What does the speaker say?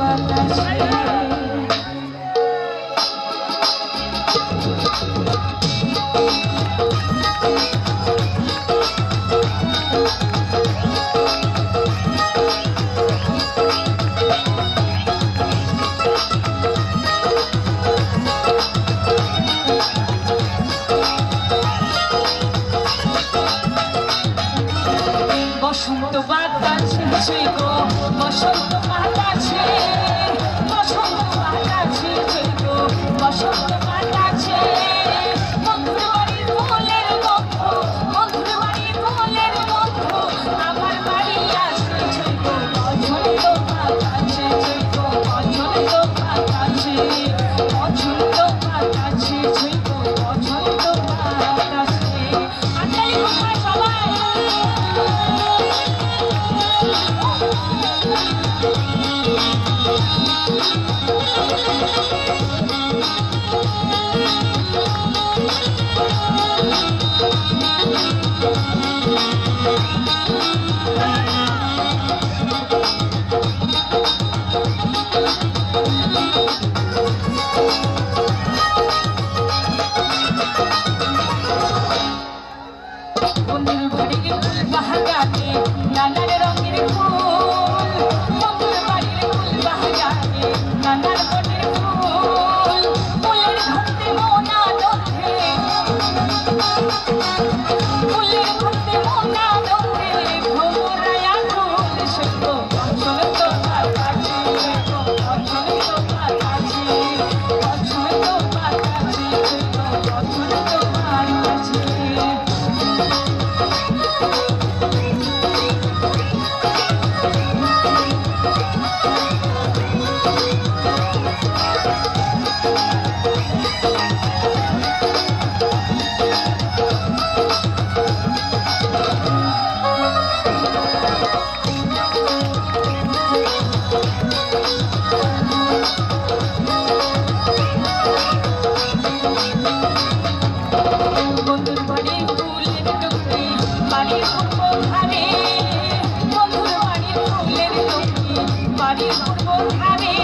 বাতাসে বসন্ত বাতাসে গো বসন্ত বাতাসে বসন্ত বাতাসে গো বসন্ত বাতাসে বন্ধুর বাড়ির ফুলের গন্ধ বন্ধুর বাড়ির ফুলের গন্ধ আমার বাড়ি আসছে গো বসন্ত বাতাসে গো বসন্ত বাতাসে বসন্ত বাতাসে গো বসন্ত বাতাসে আটাই কোথায় সবাই বন্ধুর বাড়ির ফুল বাগানে নানান রঙের ফুল বন্ধুর বাড়ির ফুল বাগানে নানান রঙের ফুল ফুলের ঘন্টে মোনা দোধে ফুলের ঘন্টে মোনা দোধে ঘোরায়া ফুল সেগো বসন্ত বাতাসে সেগো বসন্ত বাতাসে বসন্ত বাতাসে সেগো বসন্ত বাতাসে বন্ধুর বাড়ির ফুলের টুকরি বাড়ির পূর্ব ধারে বন্ধুর বাড়ির ফুলের টুকরি বাড়ির পূর্ব ধারে